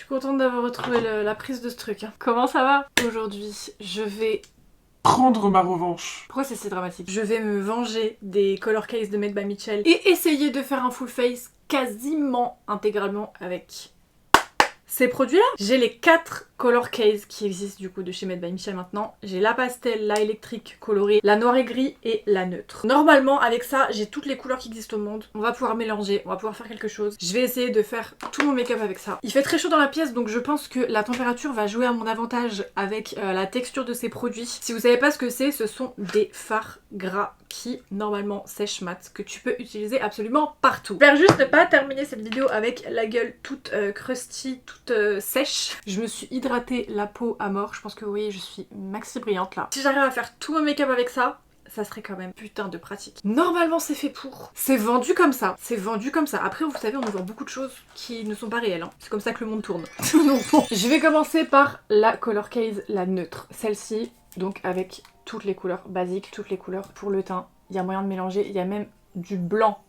suis contente d'avoir retrouvé la prise de ce truc. Hein. Comment ça va? Aujourd'hui, je vais prendre ma revanche. Pourquoi c'est si dramatique? Je vais me venger des color case de Made by Mitchell et essayer de faire un full face quasiment intégralement avec ces produits-là. J'ai les 4 color case qui existent du coup de chez Made by Mitchell maintenant. J'ai la pastel, la électrique colorée, la noire et gris et la neutre. Normalement avec ça j'ai toutes les couleurs qui existent au monde. On va pouvoir mélanger, on va pouvoir faire quelque chose. Je vais essayer de faire tout mon make-up avec ça. Il fait très chaud dans la pièce donc je pense que la température va jouer à mon avantage avec la texture de ces produits. Si vous savez pas ce que c'est, ce sont des fards gras qui normalement sèchent mat, que tu peux utiliser absolument partout. J'espère juste ne pas terminer cette vidéo avec la gueule toute crusty, toute sèche. Je me suis hydratée la peau à mort, je pense que vous voyez je suis maxi brillante là. Si j'arrive à faire tout mon make-up avec ça, ça serait quand même putain de pratique. Normalement c'est fait pour. C'est vendu comme ça. C'est vendu comme ça. Après vous savez on nous vend beaucoup de choses qui ne sont pas réelles. Hein. C'est comme ça que le monde tourne. Donc bon. Je vais commencer par la color case, la neutre. Celle-ci, donc avec toutes les couleurs basiques, toutes les couleurs pour le teint. Il y a moyen de mélanger. Il y a même du blanc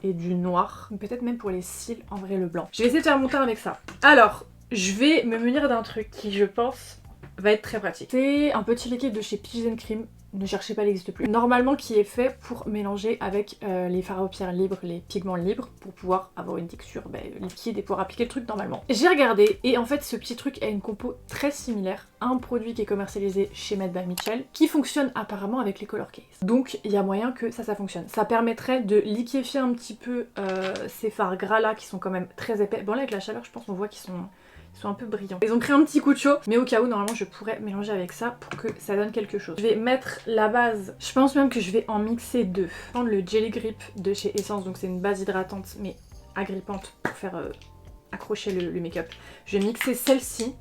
et du noir. Peut-être même pour les cils, en vrai le blanc. Je vais essayer de faire mon teint avec ça. Alors, je vais me munir d'un truc qui je pense va être très pratique. C'est un petit liquide de chez Peaches & Cream. Ne cherchez pas, il n'existe plus. Normalement qui est fait pour mélanger avec les fards à paupières libres, les pigments libres, pour pouvoir avoir une texture liquide et pouvoir appliquer le truc normalement. J'ai regardé et en fait ce petit truc a une compo très similaire à un produit qui est commercialisé chez Made by Mitchell, qui fonctionne apparemment avec les color case. Donc il y a moyen que ça fonctionne. Ça permettrait de liquéfier un petit peu ces fards gras là qui sont quand même très épais. Bon là avec la chaleur je pense qu'on voit qu'ils sont un peu brillants. Ils ont créé un petit coup de chaud, mais au cas où, normalement, je pourrais mélanger avec ça pour que ça donne quelque chose. Je vais mettre la base. Je pense même que je vais en mixer deux. Je vais prendre le Jelly Grip de chez Essence, donc c'est une base hydratante, mais agrippante pour faire accrocher le make-up. Je vais mixer celle-ci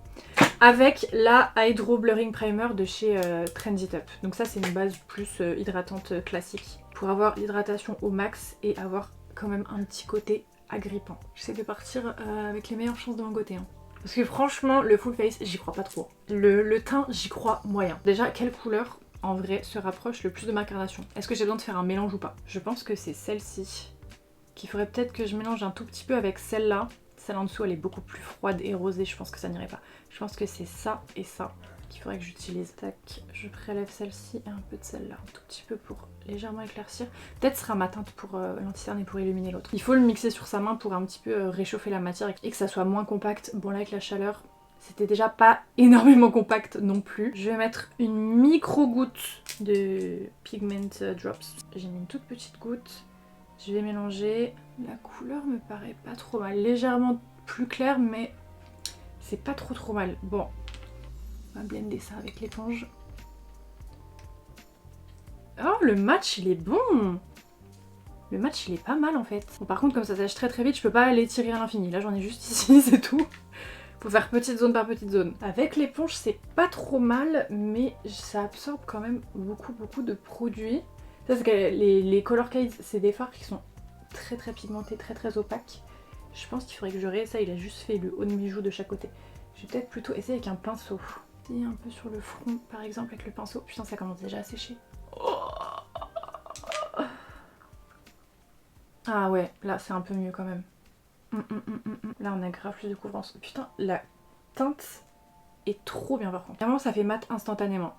avec la Hydro Blurring Primer de chez Trend It Up. Donc ça, c'est une base plus hydratante classique pour avoir l'hydratation au max et avoir quand même un petit côté agrippant. J'essaie de partir avec les meilleures chances de mon côté. Hein. Parce que franchement, le full face, j'y crois pas trop. Le teint, j'y crois moyen. Déjà, quelle couleur, en vrai, se rapproche le plus de ma carnation? Est-ce que j'ai besoin de faire un mélange ou pas? Je pense que c'est celle-ci. Qu'il faudrait peut-être que je mélange un tout petit peu avec celle-là. Celle en dessous, elle est beaucoup plus froide et rosée. Je pense que ça n'irait pas. Je pense que c'est ça et ça qu'il faudrait que j'utilise. Tac, je prélève celle-ci et un peu de celle-là. Un tout petit peu pour légèrement éclaircir. Peut-être ce sera ma teinte pour l'anti-cerne et pour illuminer l'autre. Il faut le mixer sur sa main pour un petit peu réchauffer la matière et que ça soit moins compact. Bon là avec la chaleur, c'était déjà pas énormément compact non plus. Je vais mettre une micro goutte de Pigment Drops. J'ai mis une toute petite goutte. Je vais mélanger. La couleur me paraît pas trop mal. Légèrement plus claire mais c'est pas trop mal. Bon, on va blender ça avec l'éponge. Oh, le match il est bon! Le match il est pas mal en fait. Bon, par contre comme ça sèche très vite, je peux pas l'étirer à l'infini. Là j'en ai juste ici, c'est tout. Faut faire petite zone par petite zone. Avec l'éponge c'est pas trop mal, mais ça absorbe quand même beaucoup de produits. Ça c'est que les color case, c'est des fards qui sont très pigmentés, très opaques. Je pense qu'il faudrait que je réessaye. Il a juste fait le haut de mes joues de chaque côté. Je vais peut-être plutôt essayer avec un pinceau. Et un peu sur le front par exemple avec le pinceau. Putain ça commence déjà à sécher. Ah ouais, là c'est un peu mieux quand même. Là on a grave plus de couvrance. Putain, la teinte est trop bien par contre. Vraiment ça fait mat instantanément.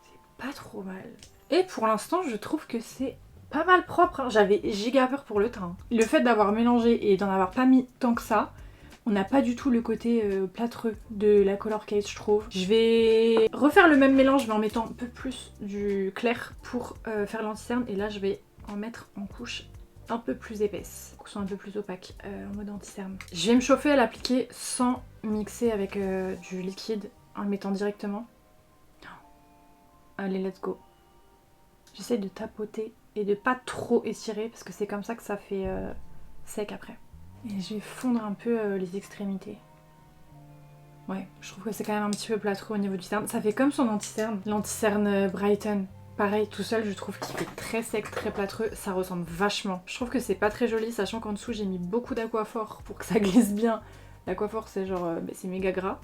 C'est pas trop mal. Et pour l'instant je trouve que c'est pas mal propre. Hein. J'avais giga peur pour le teint. Le fait d'avoir mélangé et d'en avoir pas mis tant que ça, on n'a pas du tout le côté plâtreux de la color case je trouve. Je vais refaire le même mélange mais en mettant un peu plus du clair pour faire l'anti-cerne et là je vais en mettre en couche un peu plus épaisse, qui sont un peu plus opaques en mode anti-cerne. Je vais me chauffer à l'appliquer sans mixer avec du liquide en le mettant directement. Allez let's go. J'essaie de tapoter et de pas trop étirer parce que c'est comme ça que ça fait sec après. Et je vais fondre un peu les extrémités. Ouais, je trouve que c'est quand même un petit peu plâtreux au niveau du cerne. Ça fait comme son anti-cerne, l'anti-cerne Brighton. Pareil, tout seul, je trouve qu'il fait très sec, très plâtreux. Ça ressemble vachement. Je trouve que c'est pas très joli, sachant qu'en dessous, j'ai mis beaucoup d'aquaphor pour que ça glisse bien. L'aquaphor, c'est genre, c'est méga gras.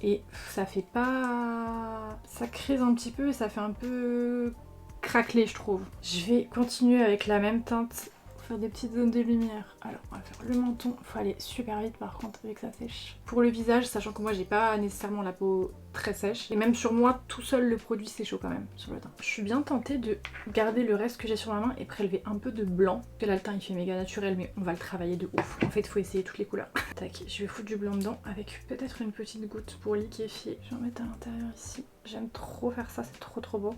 Et ça fait pas... Ça crise un petit peu et ça fait un peu craquelé, je trouve. Je vais continuer avec la même teinte faire des petites zones de lumière. Alors on va faire le menton, faut aller super vite par contre avec ça sèche. Pour le visage, sachant que moi j'ai pas nécessairement la peau très sèche, et même sur moi tout seul le produit c'est chaud quand même sur le teint. Je suis bien tentée de garder le reste que j'ai sur ma main et prélever un peu de blanc. Parce que là le teint il fait méga naturel mais on va le travailler de ouf. En fait faut essayer toutes les couleurs. Tac, je vais foutre du blanc dedans avec peut-être une petite goutte pour liquéfier. Je vais en mettre à l'intérieur ici. J'aime trop faire ça, c'est trop beau.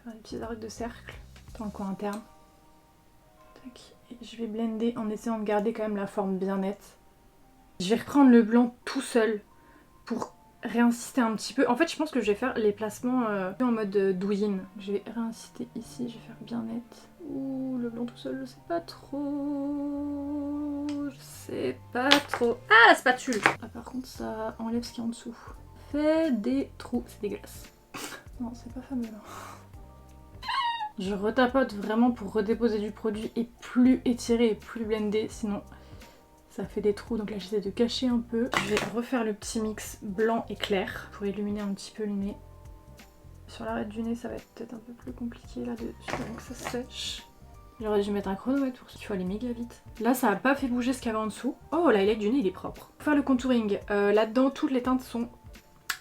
Faire des petits arcs de cercle dans le coin interne. Tac. Et je vais blender en essayant de garder quand même la forme bien nette. Je vais reprendre le blanc tout seul pour réinsister un petit peu. En fait je pense que je vais faire les placements en mode douilline. Je vais réinsister ici, je vais faire bien net. Ouh, le blanc tout seul, je sais pas trop. Je sais pas trop. Ah, la spatule. Ah, par contre ça enlève ce qui est en dessous. Fait des trous, c'est dégueulasse. Non, c'est pas fameux là. Je retapote vraiment pour redéposer du produit et plus étirer et plus blender, sinon ça fait des trous. Donc là j'essaie de cacher un peu. Je vais refaire le petit mix blanc et clair pour illuminer un petit peu le nez. Sur l'arête du nez ça va être peut-être un peu plus compliqué là-dessus, donc ça sèche. J'aurais dû mettre un chronomètre pour ça, il faut aller méga vite. Là ça a pas fait bouger ce qu'il y avait en dessous. Oh, l'highlight du nez il est propre. Pour faire le contouring, là-dedans toutes les teintes sont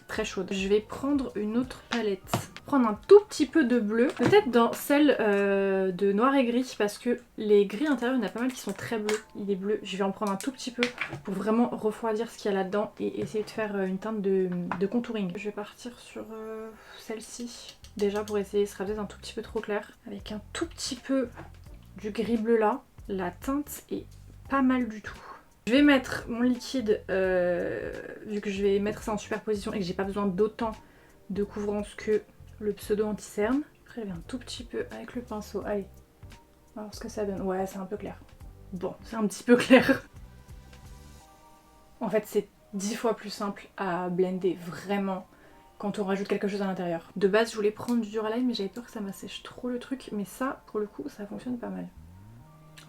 très chaudes. Je vais prendre une autre palette. Prendre un tout petit peu de bleu, peut-être dans celle de noir et gris, parce que les gris intérieurs, il y en a pas mal qui sont très bleus. Il est bleu, je vais en prendre un tout petit peu pour vraiment refroidir ce qu'il y a là-dedans et essayer de faire une teinte de contouring. Je vais partir sur celle-ci, déjà pour essayer, ce sera peut-être un tout petit peu trop clair. Avec un tout petit peu du gris bleu là, la teinte est pas mal du tout. Je vais mettre mon liquide, vu que je vais mettre ça en superposition et que j'ai pas besoin d'autant de couvrance que le pseudo anti-cerne. Je prélever un tout petit peu avec le pinceau. Allez, on va voir ce que ça donne. Ouais, c'est un peu clair. Bon, c'est un petit peu clair. En fait, c'est 10 fois plus simple à blender, vraiment, quand on rajoute quelque chose à l'intérieur. De base, je voulais prendre du Duraline, mais j'avais peur que ça m'assèche trop le truc. Mais ça, pour le coup, ça fonctionne pas mal.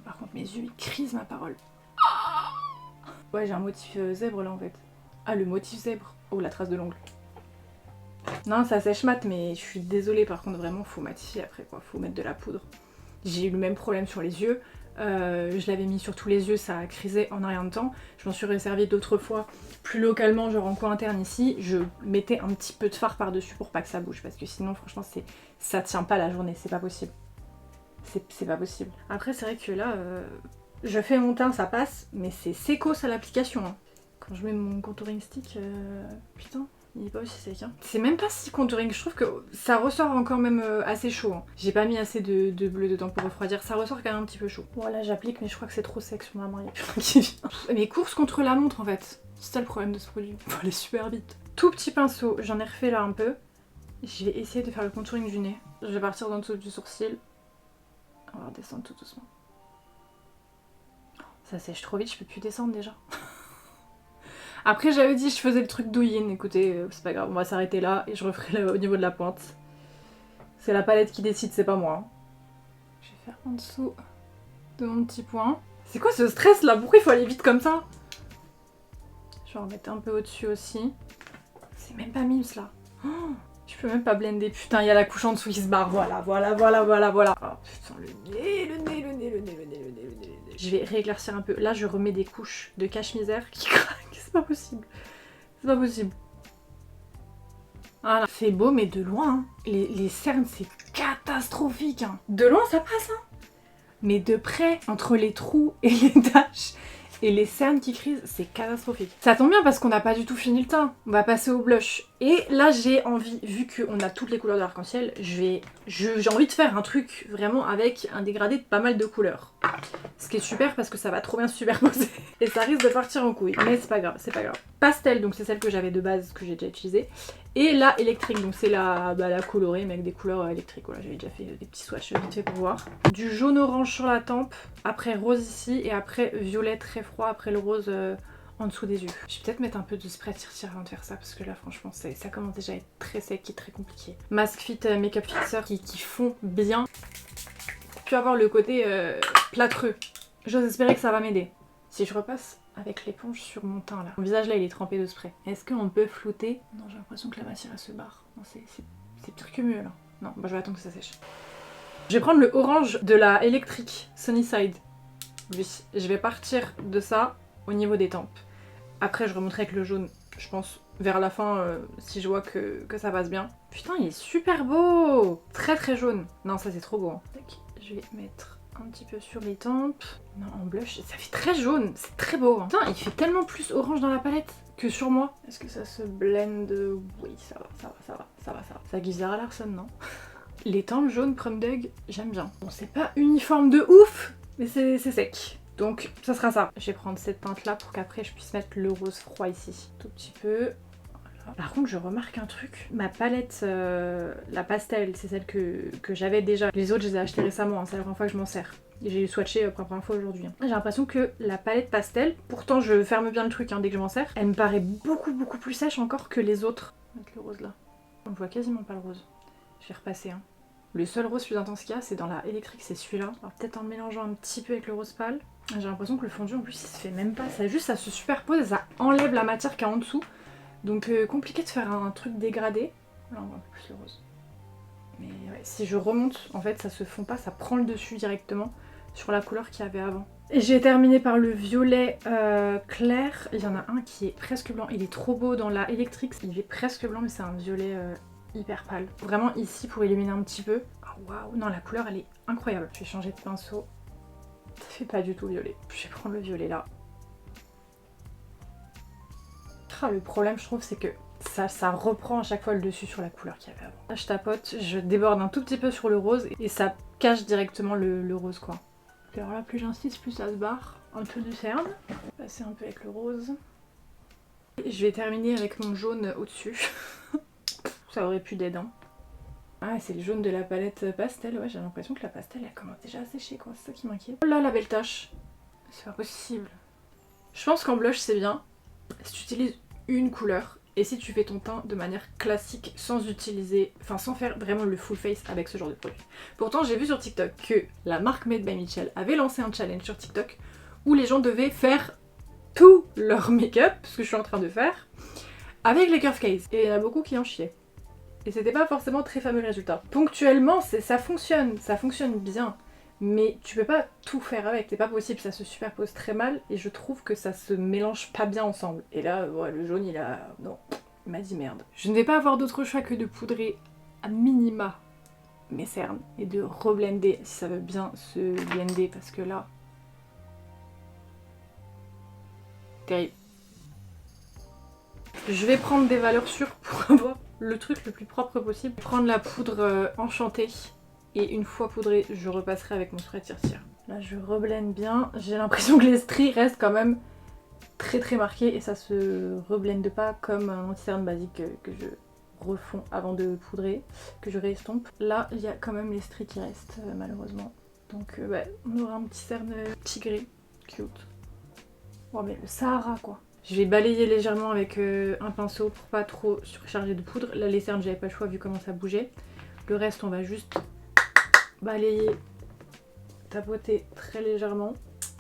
Par contre, mes yeux, ils crisent ma parole. Ouais, j'ai un motif zèbre là, en fait. Ah, le motif zèbre. Oh, la trace de l'ongle. Non, ça sèche mat, mais je suis désolée, par contre, vraiment, faut matifier après, quoi. Faut mettre de la poudre. J'ai eu le même problème sur les yeux. Je l'avais mis sur tous les yeux, ça a crisé en un rien de temps. Je m'en suis resservie d'autres fois, plus localement, genre en coin interne ici. Je mettais un petit peu de fard par-dessus pour pas que ça bouge, parce que sinon, franchement, ça tient pas la journée, c'est pas possible. C'est pas possible. Après, c'est vrai que là, je fais mon teint, ça passe, mais c'est sécos à l'application. Hein. Quand je mets mon contouring stick, putain. Il est pas aussi sec, hein. C'est même pas si contouring, je trouve que ça ressort encore même assez chaud. Hein. J'ai pas mis assez de bleu dedans pour refroidir, ça ressort quand même un petit peu chaud. Voilà, j'applique, mais je crois que c'est trop sec sur ma main, il y a plus rien qui vient. Mes courses contre la montre en fait, c'est ça le problème de ce produit, faut aller super vite. Tout petit pinceau, j'en ai refait là un peu. Je vais essayer de faire le contouring du nez. Je vais partir dans le dessous du sourcil. On va redescendre tout doucement. Ça sèche trop vite, je peux plus descendre déjà. Après j'avais dit je faisais le truc douilline, écoutez, c'est pas grave, on va s'arrêter là et je referai au niveau de la pointe. C'est la palette qui décide, c'est pas moi. Hein. Je vais faire en dessous de mon petit point. C'est quoi ce stress là? Pourquoi il faut aller vite comme ça? Je vais en mettre un peu au-dessus aussi. C'est même pas mimes là. Oh, je peux même pas blender, putain, il y a la couche en dessous qui se barre, voilà. Oh putain, le nez. Je vais rééclaircir un peu. Là je remets des couches de cache-misère qui craquent. C'est pas possible. C'est pas possible. Voilà. C'est beau, mais de loin. Hein. Les cernes, c'est catastrophique. Hein. De loin, ça passe. Hein. Mais de près, entre les trous et les taches et les cernes qui crisent, c'est catastrophique. Ça tombe bien parce qu'on n'a pas du tout fini le teint. On va passer au blush. Et là, j'ai envie, vu qu'on a toutes les couleurs de l'arc-en-ciel, j'ai envie de faire un truc vraiment avec un dégradé de pas mal de couleurs. Ce qui est super parce que ça va trop bien se superposer. Et ça risque de partir en couille. Mais c'est pas grave, c'est pas grave. Pastel, donc c'est celle que j'avais de base, que j'ai déjà utilisée. Et la électrique, donc c'est la colorée, mais avec des couleurs électriques. Voilà, j'avais déjà fait des petits swatchs vite fait pour voir. Du jaune orange sur la tempe, après rose ici, et après violet très froid, après le rose en dessous des yeux. Je vais peut-être mettre un peu de spray tire-tire avant de faire ça, parce que là franchement ça commence déjà à être très sec et très compliqué. Mask Fit Makeup Fixer qui fond bien. Puis avoir le côté plâtreux. J'ose espérer que ça va m'aider. Si je repasse avec l'éponge sur mon teint là. Mon visage là il est trempé de spray. Est-ce qu'on peut flouter? Non, j'ai l'impression que la matière elle se barre. Non, c'est pire que mieux là. Non, bah je vais attendre que ça sèche. Je vais prendre le orange de la électrique Sunnyside. Oui, je vais partir de ça au niveau des tempes. Après, je remonterai avec le jaune, je pense, vers la fin, si je vois que ça passe bien. Putain, il est super beau! Très très jaune. Non, ça c'est trop beau. Hein. Je vais mettre un petit peu sur les tempes. Non, en blush, ça fait très jaune. C'est très beau. Hein. Putain, il fait tellement plus orange dans la palette que sur moi. Est-ce que ça se blende? Oui, ça va. Ça guise Zara Larsson, non? Les tempes jaunes Prom Dug, j'aime bien. Bon, c'est pas uniforme de ouf, mais c'est sec. Donc ça sera ça. Je vais prendre cette teinte là pour qu'après je puisse mettre le rose froid ici. Tout petit peu. Voilà. Par contre je remarque un truc. Ma palette, la pastel, c'est celle que j'avais déjà. Les autres je les ai achetées récemment, hein. C'est la première fois que je m'en sers. J'ai swatché pour la première fois aujourd'hui. Hein. J'ai l'impression que la palette pastel, pourtant je ferme bien le truc hein, dès que je m'en sers, elle me paraît beaucoup plus sèche encore que les autres. Je vais mettre le rose là. On voit quasiment pas le rose. Je vais repasser. Hein. Le seul rose plus intense qu'il y a, c'est dans la électrique, c'est celui-là. Alors peut-être en mélangeant un petit peu avec le rose pâle. J'ai l'impression que le fondu en plus il se fait même pas, ça se superpose et ça enlève la matière qu'il y a en dessous. Donc compliqué de faire un truc dégradé. Là on voit un peu plus le rose. Mais ouais, si je remonte, en fait ça se fond pas, ça prend le dessus directement sur la couleur qu'il y avait avant. Et j'ai terminé par le violet clair. Il y en a un qui est presque blanc, il est trop beau dans la électrique. Il est presque blanc mais c'est un violet hyper pâle. Vraiment ici pour illuminer un petit peu. Oh, waouh, non la couleur elle est incroyable. Je vais changer de pinceau. Ça fait pas du tout violet. Je vais prendre le violet là. Ah, le problème je trouve c'est que ça reprend à chaque fois le dessus sur la couleur qu'il y avait avant. Là je tapote, je déborde un tout petit peu sur le rose et ça cache directement le rose quoi. Alors là plus j'insiste plus ça se barre. Un peu de cerne. Passer un peu avec le rose. Et je vais terminer avec mon jaune au-dessus. Ça aurait pu d'être. Hein. Ah, c'est le jaune de la palette pastel. Ouais, j'ai l'impression que la pastel elle commence déjà à sécher quoi. C'est ça qui m'inquiète. Oh là, la belle tache. C'est pas possible. Je pense qu'en blush c'est bien si tu utilises une couleur et si tu fais ton teint de manière classique sans utiliser, enfin sans faire vraiment le full face avec ce genre de produit. Pourtant j'ai vu sur TikTok que la marque Made by Mitchell avait lancé un challenge sur TikTok où les gens devaient faire tout leur make-up, ce que je suis en train de faire, avec les curve case. Et il y en a beaucoup qui en chiaient. Et c'était pas forcément très fameux le résultat. Ponctuellement, ça fonctionne bien. Mais tu peux pas tout faire avec, c'est pas possible, ça se superpose très mal et je trouve que ça se mélange pas bien ensemble. Et là, ouais, le jaune il a... non, il m'a dit merde. Je ne vais pas avoir d'autre choix que de poudrer à minima mes cernes et de reblender si ça veut bien se blender parce que là... terrible. Je vais prendre des valeurs sûres pour avoir le truc le plus propre possible. Prendre la poudre enchantée. Et une fois poudré, je repasserai avec mon spray tire-tire. Là, je reblende bien. J'ai l'impression que les stries restent quand même très marqués et ça se reblende pas comme un anti-cerne basique que je refonds avant de poudrer, que je réestompe. Là, il y a quand même les stries qui restent malheureusement. Donc ouais, on aura un petit cerne tigré, cute. Oh mais le Sahara quoi. Je vais balayer légèrement avec un pinceau pour pas trop surcharger de poudre. Là, les cernes, j'avais pas le choix vu comment ça bougeait. Le reste, on va juste balayer, tapoter très légèrement.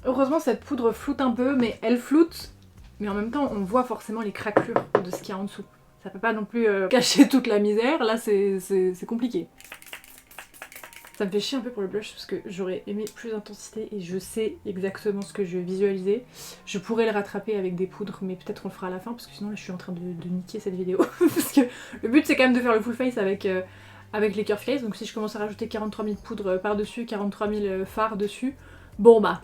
Heureusement cette poudre floute un peu, mais elle floute, mais en même temps on voit forcément les craquelures de ce qu'il y a en dessous. Ça peut pas non plus cacher toute la misère, là c'est compliqué. Ça me fait chier un peu pour le blush parce que j'aurais aimé plus d'intensité et je sais exactement ce que je vais visualiser. Je pourrais le rattraper avec des poudres mais peut-être on le fera à la fin parce que sinon là je suis en train de niquer cette vidéo. Parce que le but c'est quand même de faire le full face avec les curve case, donc si je commence à rajouter 43 000 poudres par-dessus, 43 000 fards dessus, bon bah,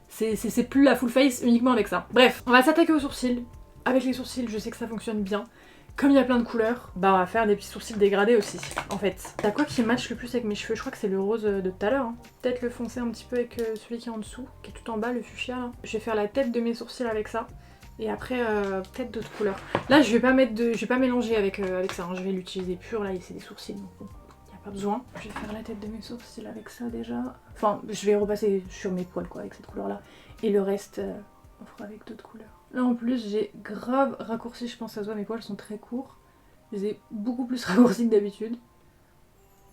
c'est plus la full face uniquement avec ça. Bref, on va s'attaquer aux sourcils. Avec les sourcils, je sais que ça fonctionne bien. Comme il y a plein de couleurs, bah on va faire des petits sourcils dégradés aussi, en fait. T'as quoi qui match le plus avec mes cheveux? Je crois que c'est le rose de tout à l'heure. Hein. Peut-être le foncer un petit peu avec celui qui est en dessous, qui est tout en bas, le fuchsia là. Je vais faire la tête de mes sourcils avec ça. Et après, peut-être d'autres couleurs. Là, je vais pas mélanger avec ça. Hein. Je vais l'utiliser pur. Là, c'est des sourcils. Donc bon, y a pas besoin. Je vais faire la tête de mes sourcils avec ça déjà. Enfin, je vais repasser sur mes poils quoi, avec cette couleur-là. Et le reste, on fera avec d'autres couleurs. Là, en plus, j'ai grave raccourci. Je pense que ça se voit, mes poils sont très courts. Je les ai beaucoup plus raccourcis que d'habitude.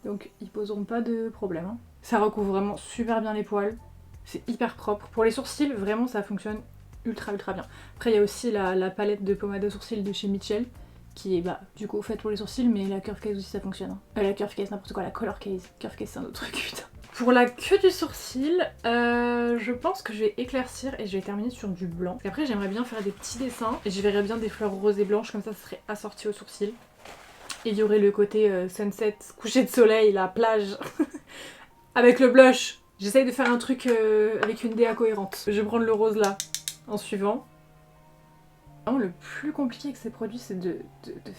Donc, ils poseront pas de problème. Hein. Ça recouvre vraiment super bien les poils. C'est hyper propre. Pour les sourcils, vraiment, ça fonctionne ultra bien. Après il y a aussi la palette de pommade à sourcils de chez Mitchell qui est bah du coup faite pour les sourcils mais la curve case aussi ça fonctionne. Hein. La curve case n'importe quoi, la color case. Curve case c'est un autre truc putain. Pour la queue du sourcil, je pense que je vais éclaircir et je vais terminer sur du blanc. Et après j'aimerais bien faire des petits dessins et je verrais bien des fleurs roses et blanches, comme ça serait assorti au sourcil. Et il y aurait le côté sunset, coucher de soleil, la plage, avec le blush. J'essaye de faire un truc avec une DA cohérente. Je vais prendre le rose là, en suivant. Vraiment, le plus compliqué avec ces produits, c'est de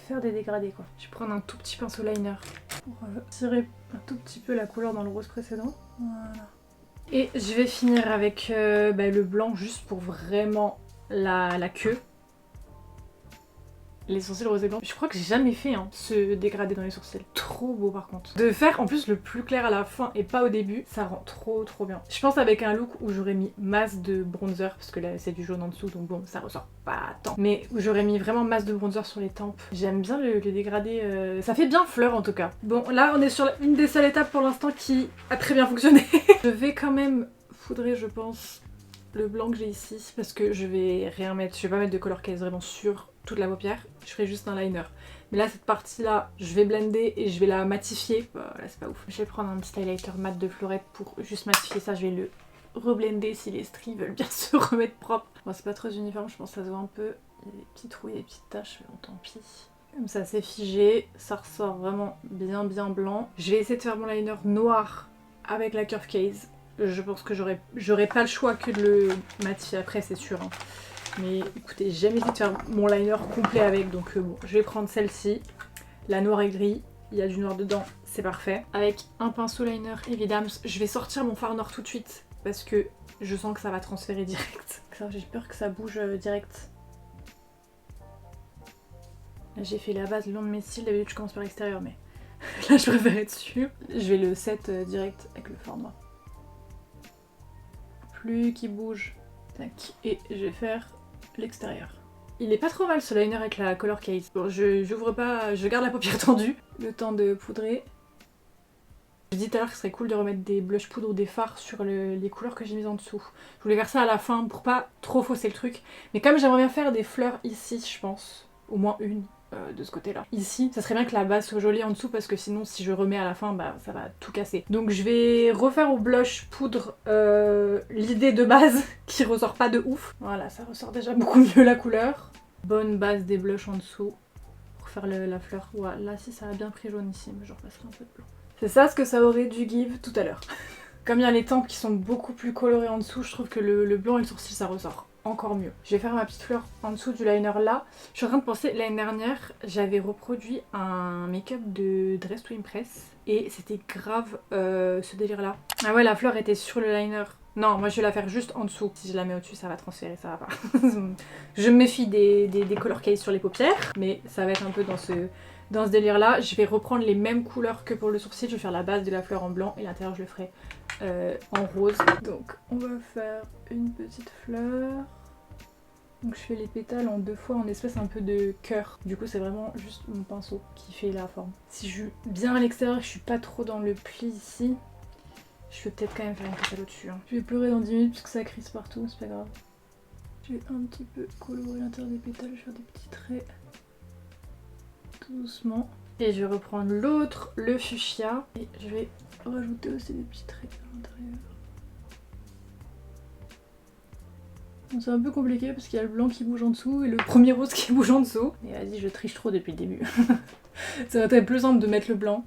faire des dégradés, quoi. Je vais prendre un tout petit pinceau liner pour tirer un tout petit peu la couleur dans le rose précédent. Voilà. Et je vais finir avec le blanc juste pour vraiment la queue. Les sourcils rosés blancs. Je crois que j'ai jamais fait ce dégradé dans les sourcils. Trop beau par contre. De faire en plus le plus clair à la fin et pas au début, ça rend trop bien. Je pense avec un look où j'aurais mis masse de bronzer, parce que là c'est du jaune en dessous donc bon ça ressort pas tant. Mais où j'aurais mis vraiment masse de bronzer sur les tempes. J'aime bien le dégradé, ça fait bien fleur en tout cas. Bon là on est sur une des seules étapes pour l'instant qui a très bien fonctionné. Je vais quand même poudrer je pense le blanc que j'ai ici parce que je vais rien mettre, je vais pas mettre de color case vraiment sur toute la paupière, je ferai juste un liner. Mais là cette partie là, je vais blender et je vais la matifier. Bah, là c'est pas ouf. Je vais prendre un petit highlighter mat de Fleurette pour juste matifier ça, je vais le reblender si les stries veulent bien se remettre propre. Bon c'est pas très uniforme, je pense que ça se voit un peu. Il y a des petits trous, il y a des petites taches, mais bon tant pis. Comme ça c'est figé, ça ressort vraiment bien blanc. Je vais essayer de faire mon liner noir avec la curve case. Je pense que j'aurais pas le choix que de le matifier après c'est sûr. Mais écoutez, j'ai jamais essayé de faire mon liner complet avec, donc bon, je vais prendre celle-ci, la noire et gris, il y a du noir dedans, c'est parfait. Avec un pinceau liner, évidemment, je vais sortir mon fard noir tout de suite, parce que je sens que ça va transférer direct. J'ai peur que ça bouge direct. Là j'ai fait la base le long de mes cils, d'habitude je commence par l'extérieur, mais là je préfère être sûre. Je vais le set direct avec le fard noir. Plus qu'il bouge, tac, et je vais faire l'extérieur. Il est pas trop mal ce liner avec la color case. Bon, j'ouvre pas, je garde la paupière tendue. Le temps de poudrer. Je dis tout à l'heure que ce serait cool de remettre des blush poudre ou des fards sur les couleurs que j'ai mises en dessous. Je voulais faire ça à la fin pour pas trop fausser le truc. Mais comme j'aimerais bien faire des fleurs ici, je pense, au moins une de ce côté-là. Ici, ça serait bien que la base soit jolie en dessous parce que sinon si je remets à la fin, bah ça va tout casser. Donc je vais refaire au blush poudre l'idée de base qui ressort pas de ouf. Voilà, ça ressort déjà beaucoup mieux la couleur. Bonne base des blushs en dessous pour faire la fleur. Ouais, là si ça a bien pris jaune ici, mais je repasserai un peu de blanc. C'est ça ce que ça aurait dû give tout à l'heure. Comme il y a les tempes qui sont beaucoup plus colorées en dessous, je trouve que le blanc et le sourcil ça ressort encore mieux. Je vais faire ma petite fleur en dessous du liner là. Je suis en train de penser, l'année dernière, j'avais reproduit un make-up de Dress to Impress et c'était grave ce délire là. Ah ouais, la fleur était sur le liner. Non, moi je vais la faire juste en dessous. Si je la mets au-dessus, ça va transférer, ça va pas. Je me méfie des color case sur les paupières, mais ça va être un peu dans ce délire là. Je vais reprendre les mêmes couleurs que pour le sourcil. Je vais faire la base de la fleur en blanc et l'intérieur je le ferai en rose. Donc on va faire une petite fleur. Donc je fais les pétales en deux fois en espèce un peu de cœur. Du coup c'est vraiment juste mon pinceau qui fait la forme. Si je suis bien à l'extérieur, je suis pas trop dans le pli ici, je vais peut-être quand même faire une pétale au-dessus. Je vais pleurer dans 10 minutes parce que ça crisse partout, c'est pas grave. Je vais un petit peu colorer l'intérieur des pétales, je vais faire des petits traits tout doucement. Et je vais reprendre l'autre, le fuchsia, et je vais rajouter aussi des petits traits à l'intérieur. C'est un peu compliqué parce qu'il y a le blanc qui bouge en dessous et le premier rose qui bouge en dessous. Et vas-y, je triche trop depuis le début. Ça va être plus simple de mettre le blanc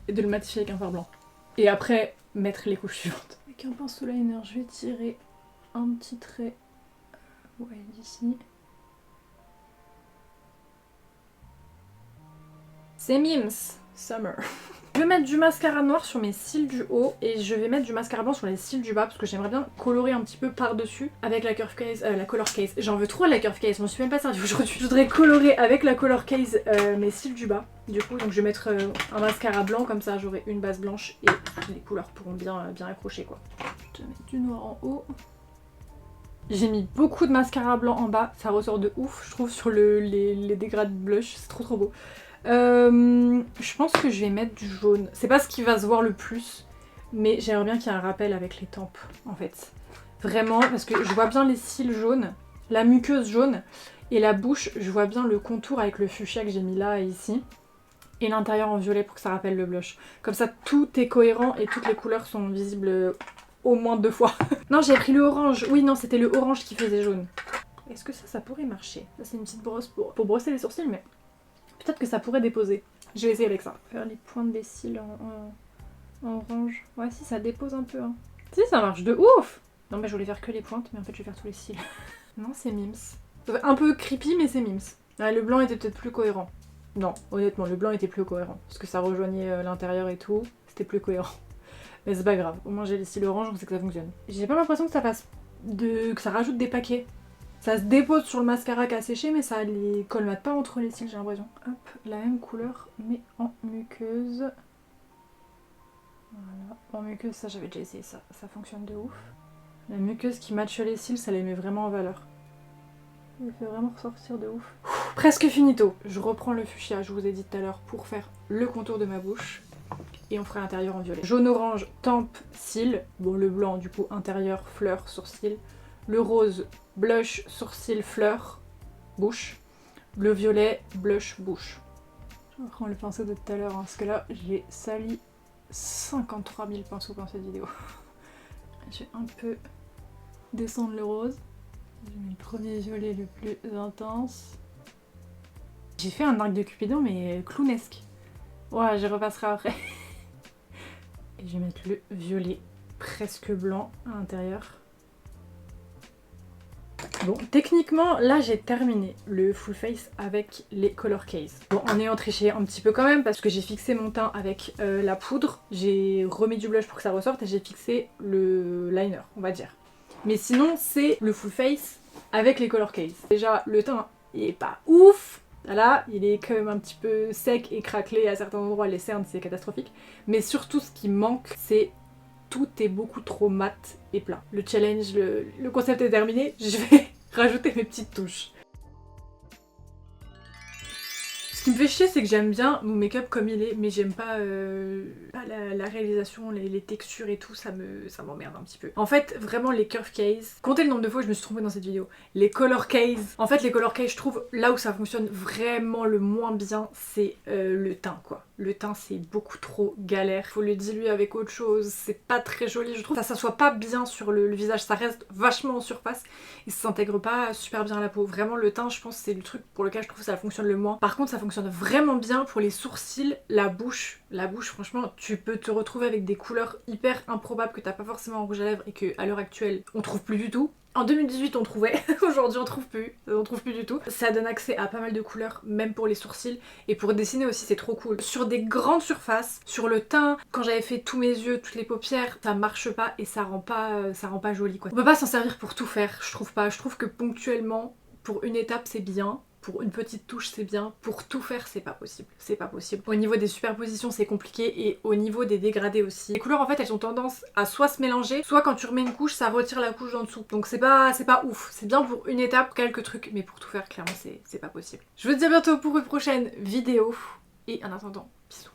et de le matifier avec un fard blanc. Et après, mettre les couches suivantes. Avec un pinceau liner, je vais tirer un petit trait d'ici. C'est Mims Summer. Je vais mettre du mascara noir sur mes cils du haut et je vais mettre du mascara blanc sur les cils du bas parce que j'aimerais bien colorer un petit peu par-dessus avec la curve case, la color case. J'en veux trop la curve case, je m'en suis même pas servie aujourd'hui. Je voudrais colorer avec la color case mes cils du bas. Du coup, donc je vais mettre un mascara blanc, comme ça j'aurai une base blanche et les couleurs pourront bien accrocher quoi. Je vais mettre du noir en haut. J'ai mis beaucoup de mascara blanc en bas, ça ressort de ouf je trouve sur les dégradés de blush, c'est trop beau. Je pense que je vais mettre du jaune. C'est pas ce qui va se voir le plus, mais j'aimerais bien qu'il y ait un rappel avec les tempes en fait. Vraiment, parce que je vois bien les cils jaunes, la muqueuse jaune, et la bouche, je vois bien le contour avec le fuchsia que j'ai mis là et ici. et l'intérieur en violet pour que ça rappelle le blush. Comme ça tout est cohérent et toutes les couleurs sont visibles au moins 2 fois. Non, j'ai pris le orange. Oui, non, c'était le orange qui faisait jaune. Est-ce que ça pourrait marcher? Ça c'est une petite brosse pour brosser les sourcils, mais peut-être que ça pourrait déposer. Je vais essayer avec ça. Faire les pointes des cils en orange. Ouais, si, ça dépose un peu. Hein. Si, ça marche de ouf! Non, mais je voulais faire que les pointes, mais en fait, je vais faire tous les cils. Non, c'est Mims. Un peu creepy, mais c'est Mims. Ouais, le blanc était peut-être plus cohérent. Non, honnêtement, le blanc était plus cohérent. Parce que ça rejoignait l'intérieur et tout. C'était plus cohérent. Mais c'est pas grave. Au moins, j'ai les cils orange, on sait que ça fonctionne. J'ai pas l'impression que ça fasse que ça rajoute des paquets. Ça se dépose sur le mascara qui a séché, mais ça les colmate pas entre les cils, j'ai l'impression. Hop, la même couleur, mais en muqueuse. Voilà. En muqueuse, ça j'avais déjà essayé ça. Ça fonctionne de ouf. La muqueuse qui matche les cils, ça les met vraiment en valeur. Il fait vraiment ressortir de ouf. Presque finito. Je reprends le fuchsia, je vous ai dit tout à l'heure, pour faire le contour de ma bouche. Et on fera l'intérieur en violet. Jaune-orange, tempe, cils. Bon, le blanc, du coup, intérieur, fleur, sourcil. Le rose, blush, sourcil, fleur, bouche. Le violet, blush, bouche. Je reprends le pinceau de tout à l'heure, hein, parce que là, j'ai sali 53 000 pinceaux dans cette vidéo. Je vais un peu descendre le rose. Je mets le premier violet le plus intense. J'ai fait un arc de Cupidon, mais clownesque. Ouais, je repasserai après. Et je vais mettre le violet presque blanc à l'intérieur. Bon, techniquement, là j'ai terminé le full face avec les color case. Bon, en ayant triché un petit peu quand même, parce que j'ai fixé mon teint avec la poudre, j'ai remis du blush pour que ça ressorte et j'ai fixé le liner, on va dire. Mais sinon, c'est le full face avec les color case. Déjà, le teint, il est pas ouf. Là, il est quand même un petit peu sec et craquelé à certains endroits, les cernes, c'est catastrophique. Mais surtout, ce qui manque, c'est tout est beaucoup trop mat et plat. Le challenge, le concept est terminé, je vais rajouter mes petites touches. Ce qui me fait chier, c'est que j'aime bien mon make-up comme il est, mais j'aime pas, la réalisation, les textures et tout, ça m'emmerde un petit peu. En fait, vraiment les curve case, comptez le nombre de fois où je me suis trompée dans cette vidéo. Les color case, en fait les color case, je trouve, là où ça fonctionne vraiment le moins bien, c'est le teint quoi. Le teint c'est beaucoup trop galère, faut le diluer avec autre chose, c'est pas très joli, je trouve. Ça s'assoit pas bien sur le visage, ça reste vachement en surface et ça s'intègre pas super bien à la peau. Vraiment le teint, je pense c'est le truc pour lequel je trouve que ça fonctionne le moins. Par contre ça fonctionne vraiment bien pour les sourcils, la bouche. La bouche franchement tu peux te retrouver avec des couleurs hyper improbables que t'as pas forcément en rouge à lèvres et que à l'heure actuelle on trouve plus du tout. En 2018 on trouvait, aujourd'hui on trouve plus du tout. Ça donne accès à pas mal de couleurs, même pour les sourcils, et pour dessiner aussi c'est trop cool. Sur des grandes surfaces, sur le teint, quand j'avais fait tous mes yeux, toutes les paupières, ça marche pas et ça rend pas joli quoi. On peut pas s'en servir pour tout faire, je trouve pas. Je trouve que ponctuellement, pour une étape c'est bien, pour une petite touche c'est bien, pour tout faire c'est pas possible, c'est pas possible. Au niveau des superpositions c'est compliqué et au niveau des dégradés aussi. Les couleurs en fait elles ont tendance à soit se mélanger, soit quand tu remets une couche ça retire la couche d'en dessous. Donc c'est pas ouf, c'est bien pour une étape, quelques trucs, mais pour tout faire clairement c'est pas possible. Je vous dis à bientôt pour une prochaine vidéo et en attendant, bisous.